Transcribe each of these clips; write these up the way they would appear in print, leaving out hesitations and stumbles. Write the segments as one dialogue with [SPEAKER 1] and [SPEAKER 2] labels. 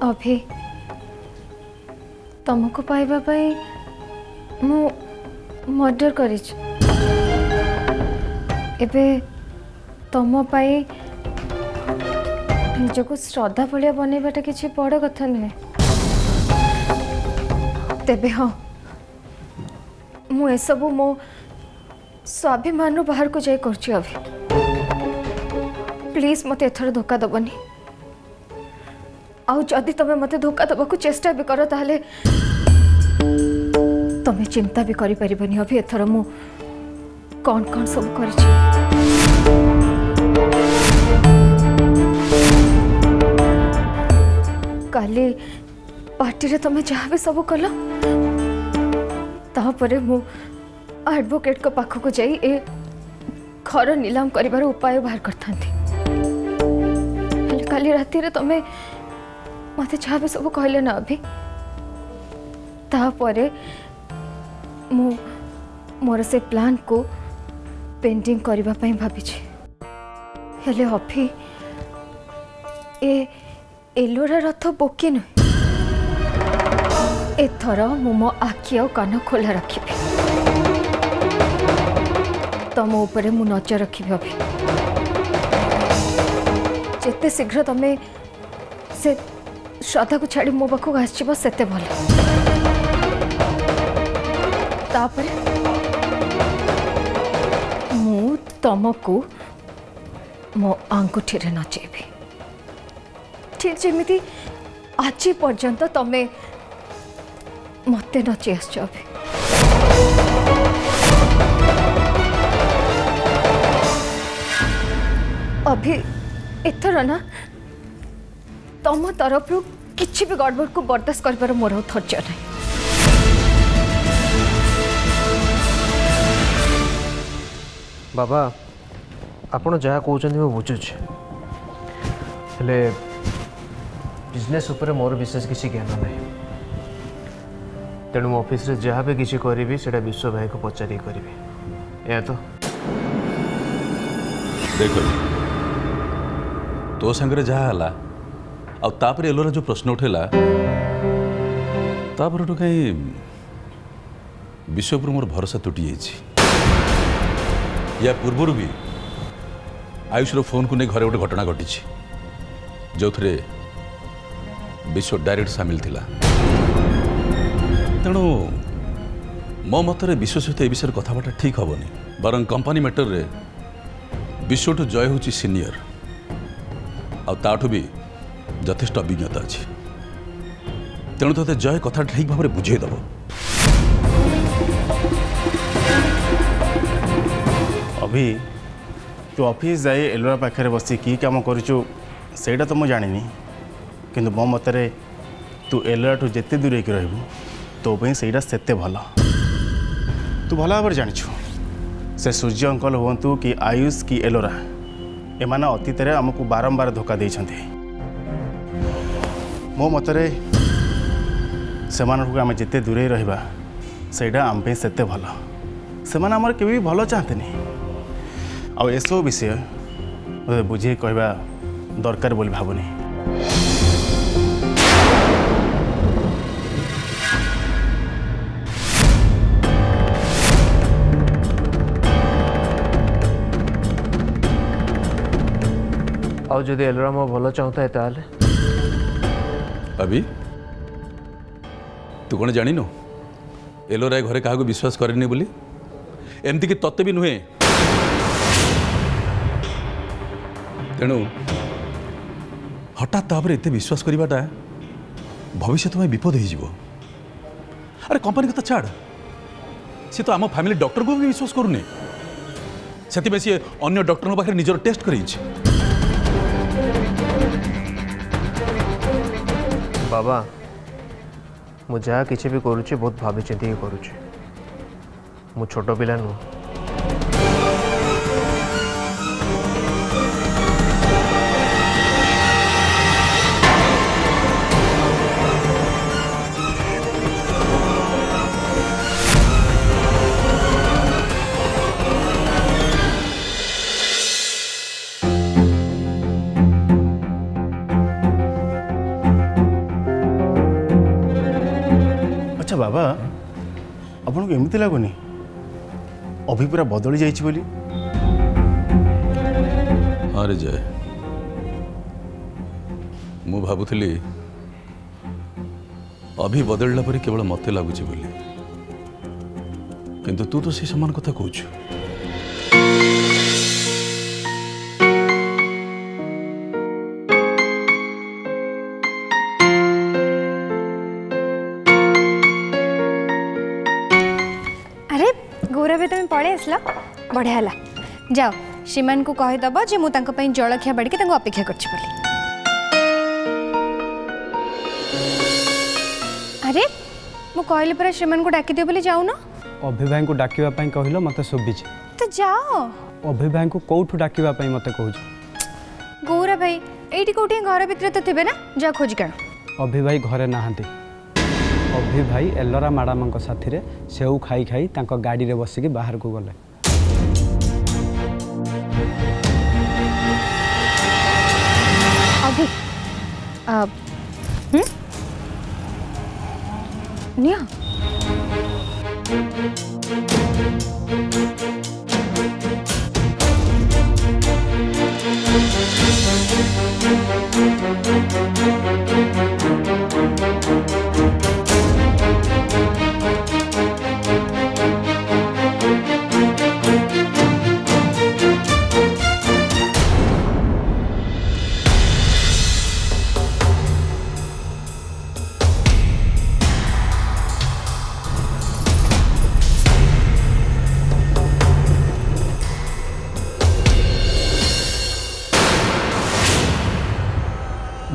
[SPEAKER 1] अभी तुमको पाइबा पाई मु मर्डर करिच एबे तुम पाई निजको श्रद्धा भलिया बनैबाटा किसी बड़ कथा नुहे तेबे हाँ मु सब मो स्वाभिमान बाहर को जाई करछि अभी प्लीज मत एथर धोखा दबनी आउ जदि तमे मते धोखा दबाकू चेष्टा भी कर ताहले तमे चिंता भी करि परिबनी अभी एथर मु कौन कौन सब करछि काली पार्टी रे तमे जहाँ भी सब कल तापरे मु एडवोकेट को पाख को जाई ए घर नीलाम करिवार उपाय बाहर करथांती काली राती रे तमे मते जहाँ भी सब कहले ना अभी तापरे मु मोर से प्लान को पेंडिंग करबा पई भाबिछि हेले अभी ए एलोरा रथ बोकी न एथर मु मो आखि और कान खोला रखिबि तम ऊपर मु नजर रखिबि अभी जेते शीघ्र तमे से श्रद्धा को छाड़ी मो पाखक आसब सेते भल तापरे मु तुमको मो आंगुठी रे नचेबी ठीक जमीती आज पर्यंत तमे मते नची आसछ अभी एथर ना तम तरफ किसी भी गड़बड़ को बर्दाश्त कर मोर धैर्य नहीं
[SPEAKER 2] बाबा आपण जहाँ कहते मैं बुझुच हेले बिजनेस उपरे मोर विशेष किसी ज्ञान नहीं तेणु ऑफिस रे जहाँ भी किसी करी से विश्व भाई को पचारि करी या तो
[SPEAKER 3] देख तो संगे जहाँ है आउे एलोरा जो प्रश्न उठेला तापर कहीं विश्व पर मोर भरोसा तुटी या पूर्वर भी आयुषर फोन को नहीं घरे गोटे घटना घटी जो थे विश्व डायरेक्ट सामिल थिला तेणु मो मतरे विश्व सहित ए विषय कथबार्ता ठीक हेनी बर कंपनी मैटर रे विश्व ठू जय हूँ सीनियर आठू भी यथेष्ट अभिज्ञता अच्छी तेणु ते जय कथा ठीक भाव में बुझेदब
[SPEAKER 4] अभी तू ऑफिस जाए एलोरा पाखे बसी कि कम करूँ से तो मुझे जानी किंतु मो मतरे तू एलोरा ठू जिते दूर रही तो सहीटा सेते भल तू भल भाव जाचु से सूर्य अंकल हूँ कि आयुष कि एलोरा एमान अतीत आमको बारंबार धोखा देइछन्ते मो मतरे से आम जिते दूरे रहिबा सेटा आम पे सेते भल से आमर केबे भी भल चाहते आ एसबू विषय मत बुझे कहवा दरकार बोली भावुनी
[SPEAKER 2] आउ जदि एलोरा मो भल चाहता है ताले
[SPEAKER 3] अभी तू कौन जानी एलोरा घरे क्या विश्वास करनी बोली एमती कि तत्ते भी नुहे तेणु हठात तापर एत विश्वास करवाटा भविष्य में विपद हो अरे कंपनी कथा छाड़ सी तो आम फैमिली डॉक्टर को भी विश्वास करूनी से सी अन्य डॉक्टर पाखे निजर टेस्ट कर
[SPEAKER 2] बाबा मु जहाँ किसी भी करुच्ची बहुत भावी चिंती करुच्ची मु छोट पिला नु
[SPEAKER 4] बाबा आपको एमती लगुनि अभी पूरा बदली जाइए बोली?
[SPEAKER 3] हाँ रे जय, मु भावुली अभी बदलला पर केवल मत लगुच बोली, किंतु तू तो से समान कथा कहूँ।
[SPEAKER 5] अरे गौरव तुम पड़े आसला बढ़िया है। जाओ श्रीमान को कहीदब जे मु जलखिया बाड़ी अपेक्षा करछि बोली। अरे मु कहली पर श्रीमान को डाकी दियो बोली जाऊ ना।
[SPEAKER 6] अभि भाई को डाकिबा पई कहिलो मते सुबिछ
[SPEAKER 5] तो जाओ।
[SPEAKER 6] अभि भाई को कोठु डाकिबा पई मते कहूछ?
[SPEAKER 5] गौरव भाई एठी कोठी घर भितर तो थिबे ना, जा खोज कण।
[SPEAKER 6] अभि भाई घरे नाहंती। अभि भाई एलोरा मैडम साथी रे सेऊ खाई खाई तांको गाड़ी रे बसिकी बाहर को गले।
[SPEAKER 1] अभी निया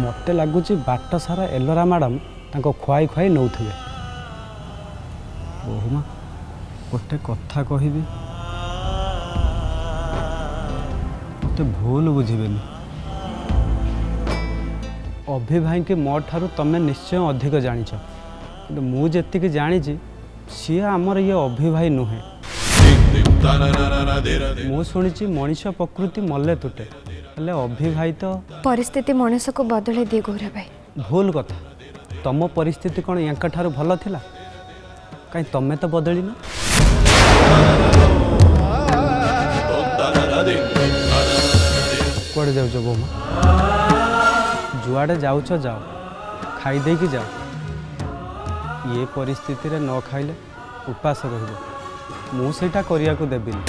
[SPEAKER 6] मते लगुच बाट सारा एलोरा मैडम तांको खुआई खुआई नौथे। बहुमा गोटे कथा कहबी मते भूल बुझेनि। अभि भाई के मो ठारू तमें निश्चय अधिक जानिछ, कि मु जेतिक जानी सी आमर ये अभि भाई नुहे। मु शुणी मनीष प्रकृति मल्ले तुटे, हेले अभि भाई तो
[SPEAKER 5] परिस्थिति मनीष को बदले दिए गौरव भाई।
[SPEAKER 6] भूल कथा। तम परिस्थिति कौन यांका ठारू भल थिला? कहीं तमें तो बदली ना। कुआड़े जाऊच बोमा? जुआड़े जाऊच जाओ, खाई दे कि जाओ। ये परिस्थिति रे न खाइले उपास रहिबो। मु सेटा करिया को देबिनी।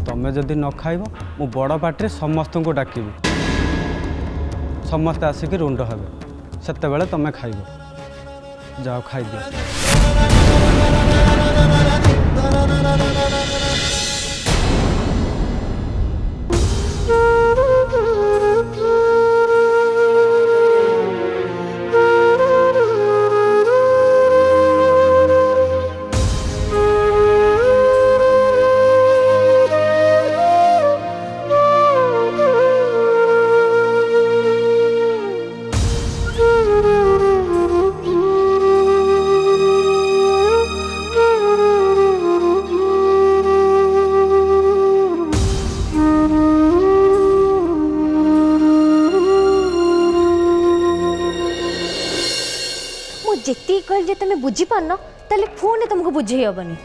[SPEAKER 6] तमें जदि न खाइब मु बड़ पार्टी समस्त को डाकिबी, समस्ते आसिक रुंड हेबे, सेते बेले तमें खाइब। जाओ खाई दियो।
[SPEAKER 1] जेती कहल जे तमे बुझी पारन ताले फोन तुमको बुझे हेबनी।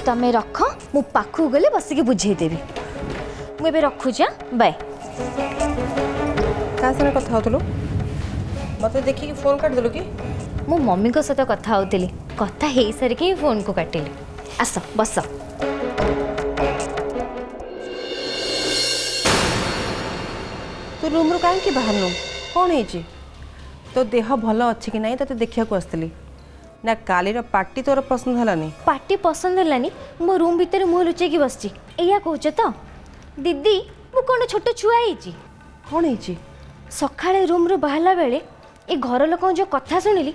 [SPEAKER 1] तमे रख मु पाखु गले बसिके बुझे देबी। मु एबे रखुजा, बाय।
[SPEAKER 7] का संगे कथा होतलो? मते देखि कि फोन काट देलो कि?
[SPEAKER 1] मु मम्मी को साथ कथा होतली, कथा हेई सारे के फोन को काटिली। आस बस।
[SPEAKER 7] तू रूम रो काहे कि बाहर नो? कोन हे छी? तो देह भल अच्छी कि नहीं तो देखा को आसती ना? कालीर पार्टी तोर पसंद हलानी?
[SPEAKER 1] पार्टी पसंद हलानी, मो रूम भीतर मुह लुचेकी बसची। एया कहछ तो दीदी मु कोन छोट छुआ हेची?
[SPEAKER 7] कोन हेची?
[SPEAKER 1] सखाळे रूम रो बाहला बेले ए घर लोक जो कथा सुनिली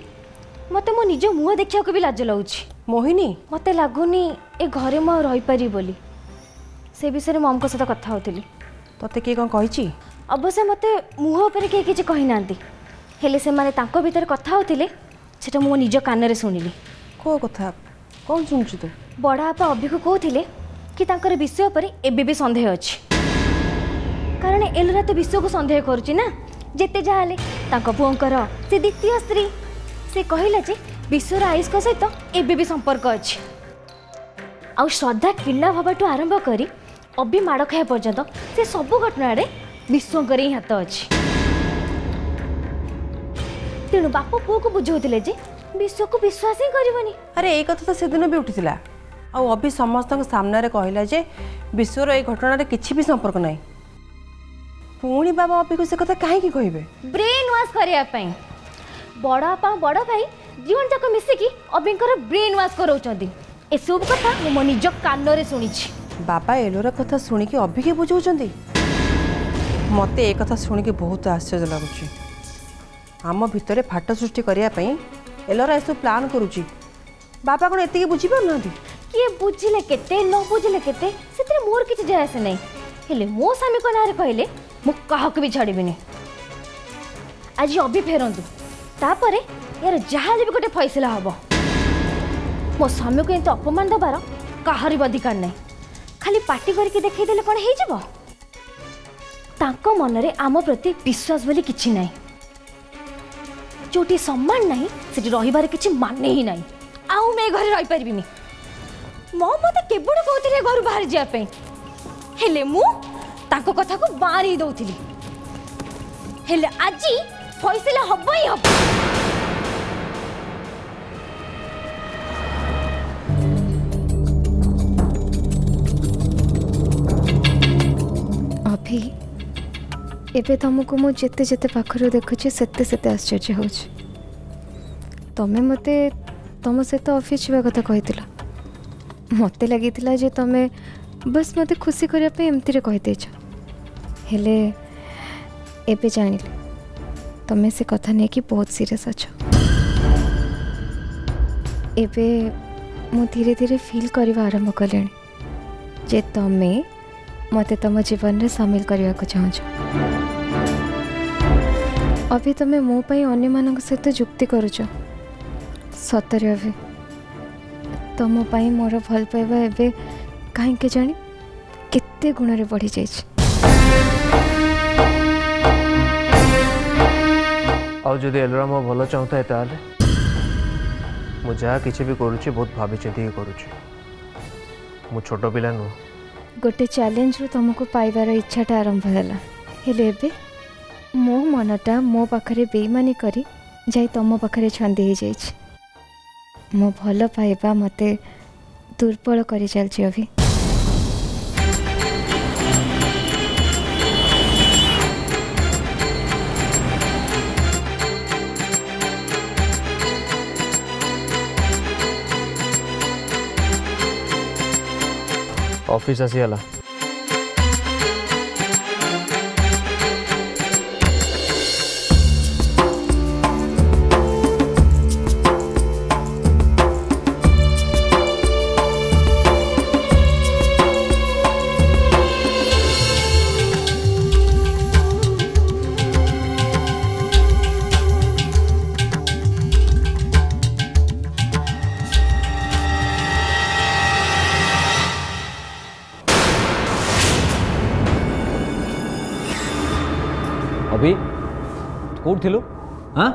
[SPEAKER 1] मते मो निज मुह देखिया को भी लाज लाउची।
[SPEAKER 7] मोहिनी
[SPEAKER 1] मते लागुनी ए घरे मो रही पारी बोली। से विषय रे मम को साथ कथा होतली।
[SPEAKER 7] तते के कोन कहिची?
[SPEAKER 1] अवश्य मते मुह ऊपर के किछ कहि नांती, हेले से माने तांको भीतर कथा होतिले सेटा मो निज कान रे सुनिली।
[SPEAKER 7] को कथा कौन सुनछु तू?
[SPEAKER 1] बड़ा आपा अभी को कहथिले कि तांकर विषय पर एबे भी संदेह अछि, कारण एलरा तो विषय को संदेह करूची ना। जेते जाले तांको पुओंकर से द्वितीय स्त्री से कहला जे विश्वर आयुष सहित एबे भी संपर्क अच्छी आ श्रद्धा किला भाबाठू आरंभ करी अभी माड़ खाया पर्यंत से सब घटना विश्वकर ही हाथ अच्छी तेणु बाप पुओ को बुझाऊे जे विश्व को विश्वास ही करबनी।
[SPEAKER 7] अरे ये कथा तो सेदिन भी उठीला आ अभी समस्त सामने कहला जे विश्वर ये घटना किसी भी संपर्क नहीं पुणी बाबा अभी को से कथा कहीं कहबे
[SPEAKER 1] ब्रेन वाश करने बड़ बापा बड़ भाई जीवन जाक मिसिकी अभिंकर ब्रेन वाश कराउछंदी ए सब कथा मो निज कान रे सुनी
[SPEAKER 7] बाबा एलोरा कथा शुणिकी अभी के बुझाऊँ मत ए कथा शुणिकी बहुत आश्चर्य लगुच आम भितर फाट सृष्टि करने एलोरा एसब प्लान करुच्ची बापा कौन एति बुझी पार
[SPEAKER 1] किए बुझिले केते न बुझिले केते से मोर किसी जाए से नहीं हेले मो स्वामी को नारे कहले मु काहक भी छाड़बी आज अभी फेरंतु तापर यार जहाँ भी गोटे फैसला हम मो स्वामी को एत अपमान दबार कहार भी अधिकार नहीं खाली पार्टी करके देखईदेले कौन हो तांको मन रे आम प्रति विश्वास बोली किछि नहीं जोटी सम्मान नहीं सेठी रहिबार किछि माने ही नहीं आउ मैं घरे रही परिबिनी मो मते केबड़ कहतिले घर बाहर जा पे हेले मु तांको कथा को बारी दउथिली हेले आजी फैसला हब ही हब।
[SPEAKER 5] अभी एबे तुमको मु जेते जेते पाखरु देखुची सेते सेते आश्चर्य होउची तमे मते तुम सहित ऑफिस जावा कथा कहितिला मते लागितिला जे तमे बस मते खुशी करिया पे एमती रे कहि देछ हेले एबे जानिले तमे से कथा नै कि बहुत सीरियस अछ एबे मु धीरे धीरे फील करवा आरंभ कलेनी जे तमे मते तुम जीवन रे शामिल करने को चाहछ अभी तुम मो पाई अन्य मानक सहित जुक्ति करुच सतरे अभी तुम पाई मोर भल पाइबा एबे कहीं के जानी केते गुण रे बढ़ी जाइछ
[SPEAKER 2] आ जदि एलोरा मो भल चाहता ताले मु जहाँ किसी भी करुच्ची बहुत भावी चिंती करुच्ची मु छोट पिला नु
[SPEAKER 5] गोटे चैलेंज रू तुमको पाइबार इच्छाटा आरंभ है हेले मो मनटा मो पाखरे बेईमानी करी जाई तुम पाखरे छंदी हो जाइछ मो भल पाइबा मते दुर्बल करी चलछि अभी
[SPEAKER 2] ऑफिस आसीगला
[SPEAKER 8] अभी कौट थिलु हाँ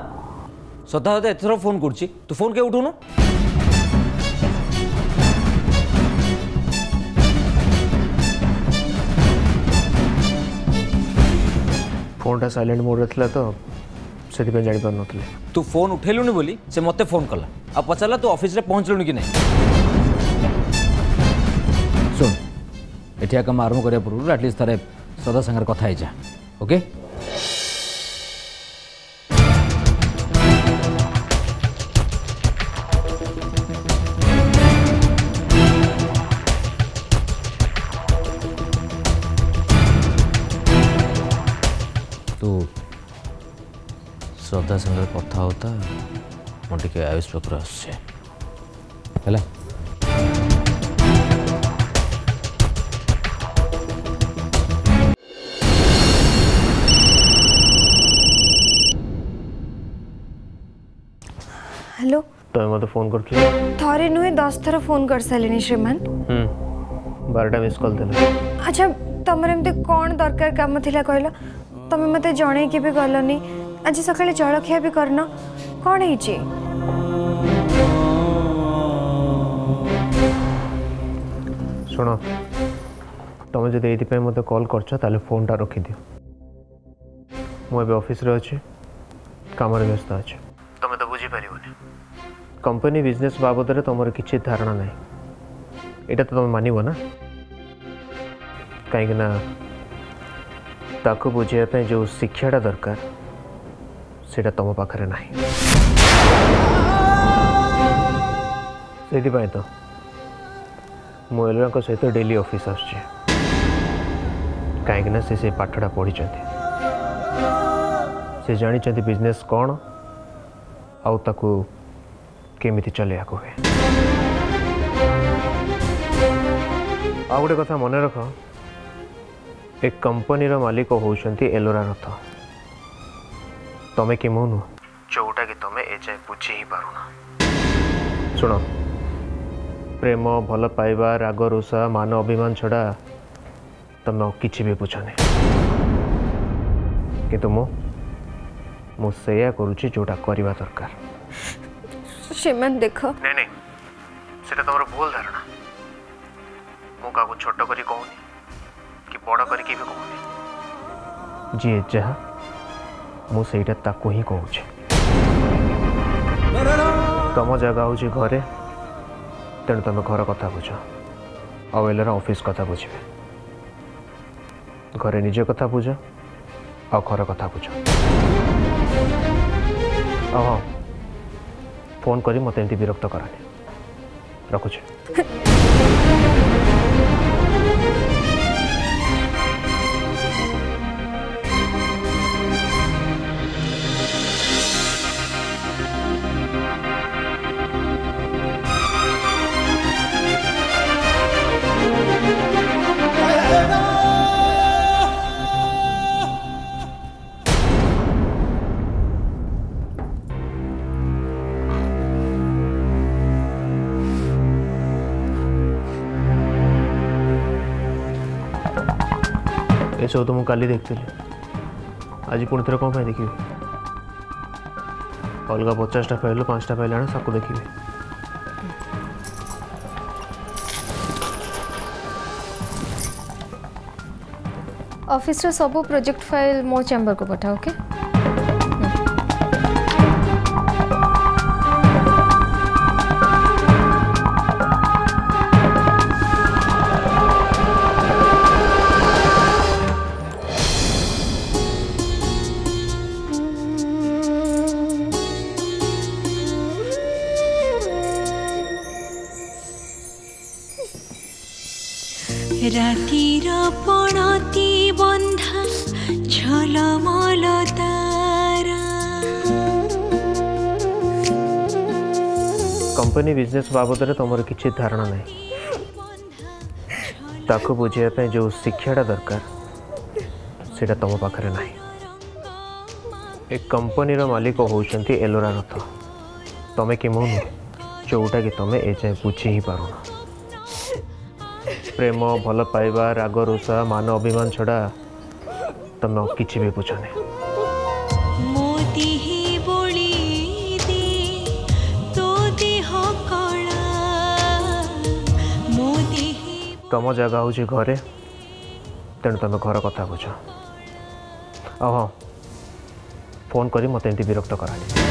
[SPEAKER 8] सदा सदा एथर फोन करछि तू फोन के उठुनु
[SPEAKER 2] फोनटा साइलेंट मोड रे थिला तो से जानी पार नथिले
[SPEAKER 8] तू फोन उठेलुनी बोली से मते फोन कला आ पचाला तू ऑफिस रे पहुंचलुनी कि नहीं सुन एठिया काम आरंभ करिया पूर्व एटलिस्ट थारे सदा संगर कथा ही जा ओके श्रद्धा संगे कथा होता मोटे आयुष पाखर आस
[SPEAKER 5] हेलो
[SPEAKER 2] तो मत फोन कर
[SPEAKER 5] थरे नुहे 10 थर फोन कर सारे श्रीमान
[SPEAKER 2] 12टा मिस कॉल थे
[SPEAKER 5] अच्छा तुम एमती कौन दरकार काम थिला कहला तुम मते जणे के भी गलनी आज सकाळे जलखिया भी करना कौन है
[SPEAKER 2] शुण तुम जब ये मत कल कर फोनटा रखिदि मुझे ऑफिस रे अच्छी काम व्यस्त अच्छे तुम तो बुझीपार कंपनी बिजनेस बाबद तुम किसी धारणा ना यहाँ तो तुम मानव ना कहीं ताको बुझापी जो शिक्षाटा दरकार सेटा तुम पाखरे ना से तो मु एलोरा सहित डेली ऑफिस आसुची कहीं से पाठटा पढ़ी से जानी बिजनेस कौन आउ ताकू केमिति चले हुए आ गोटे कथा मन रख एक कंपनी मालिक होउछंती एलोरा रथ तमें कि मु नुह जोटा कि तुम ए जाए बुझी ही पारुना शुण प्रेम भल पाइबा राग रुषा मान अभिमान छड़ा तुम किसी भी बुझनी किंतु मु सेया करुची जोटा करवा दरकार
[SPEAKER 5] श्रीमान देख
[SPEAKER 2] नहीं नहीं सेटा तुम भूल धारणा मु का छोट करी कहूनी कि बड़ करी भी कहूनी जी जहा मु सेटा ताको ही कहूची तुम जगह हूँ घरे तेणु तुम घर कथा बुझ आउ एलोरा ऑफिस कथा बुझे घरे निज कथा बुझ आ घर कथा बुझ हाँ फोन करी मत एमती विरक्त करानी रखुच ये सब तो मुझे काली देखती आज पुणी थे कौन देखी अलग 50टा फाइल 5टा फाइल आने सबको देखी
[SPEAKER 5] ऑफिस रे सब प्रोजेक्ट फाइल मो चैम्बर को पठाओ ओके
[SPEAKER 9] रातिर पणती बंधा झलमल तारा
[SPEAKER 2] कंपनी बिजनेस बाबद तुम किसी धारणा ना ताको बुझापी जो शिक्षाटा दरकार सेटा तुम पाखरे ना एक कंपनी मालिक होउछंती एलोरा रथ तमें कि मु नुह जोटा कि तुम ए जाए बुझी ही पारुना प्रेम भल पाइबा राग रुषा मान अभिमान छड़ा तुम किसी भी बुझनी तुम जगह हूँ घरे तेणु तुम घर कथा बुझ हाँ फोन करी मत एमती विरक्त करानी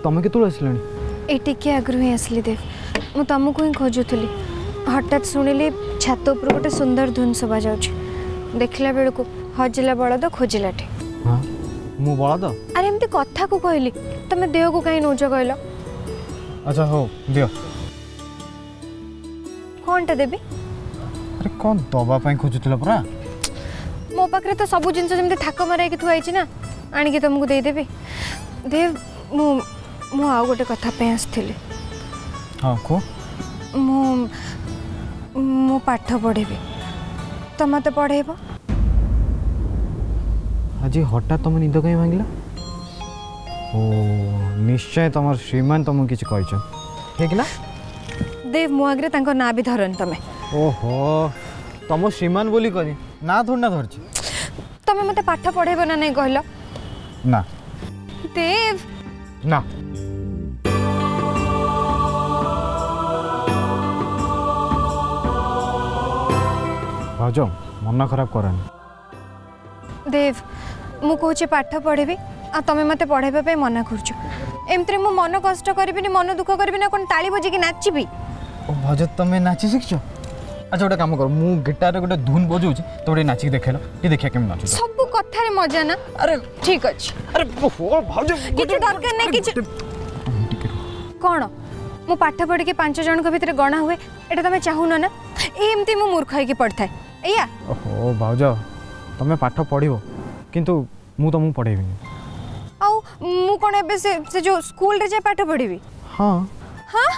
[SPEAKER 10] तुम केतु आसला
[SPEAKER 5] ये टिके आगु ही आसली देव मु तुमको ही खोजुली हठात शुणिली छात उपर गोटे सुंदर धुन शोभा जाऊँ देखला बेल को हजिला बलद खोजिलाटे।
[SPEAKER 10] हाँ मु बलद
[SPEAKER 5] अरे एमती कथा को कहली तुम देह को कहीं नौज कहल।
[SPEAKER 10] अच्छा हो दियो
[SPEAKER 5] कौनटा देवी
[SPEAKER 10] अरे कौन दवाई खोजुला परा
[SPEAKER 5] मो पाखे तो सब जिन जमी थाक मारे थुआई ना आणिकी तुमको देदेवी देव मु आउ गोटे कथा पे आसली।
[SPEAKER 10] हाँ को
[SPEAKER 5] मु पाठ पढ़ेबी तो मत पढ़ेब।
[SPEAKER 10] आज हठात तुम निद कहीं भांगला ओ निश्चय तुम श्रीमान तुमको किसी ठीक ना
[SPEAKER 5] देव मु आगे तांको ना भी धरन तमे।
[SPEAKER 10] ओहो तुम श्रीमान बोली करी ना थोड़ी ना धरची
[SPEAKER 5] तमे मते पाठ पढ़ेब ना नहीं कहलो
[SPEAKER 10] ना
[SPEAKER 5] देव
[SPEAKER 10] ना भाज मन खराब करनी
[SPEAKER 5] देव मु कहूँ पाठ पढ़ेबी आ तमे मते पढ़ेबा पे मना करछु एमतरे मु मन कष्ट करबिनी मन दुख करबी ना कोन ताली बजे की नाचबी।
[SPEAKER 10] ओ भाज तमे नाची शिखछ अच्छा गोटे काम कर मु गिटार गोटे धुन बजाउछि तो गोटे नाची देखेलो ये देखिया केम नाचु
[SPEAKER 5] सब कथा रे मजा ना। अरे ठीक अछि
[SPEAKER 10] अरे हो भाज
[SPEAKER 5] किछ दरकार नै किछ कोन मु पाठ पढ़ी के 5 जन के भीतर गणा हुए एटा तमे चाहुना ना एमती मु मूर्ख है कि पढ़थाय एया।
[SPEAKER 10] ओहो भाज तमे पाठ पढ़िबो किंतु मु तुमको पढ़ेबिनी
[SPEAKER 5] आउ मु कोन एबे से जो स्कूल रे जे पाठ पढ़ीबी।
[SPEAKER 10] हां
[SPEAKER 5] हां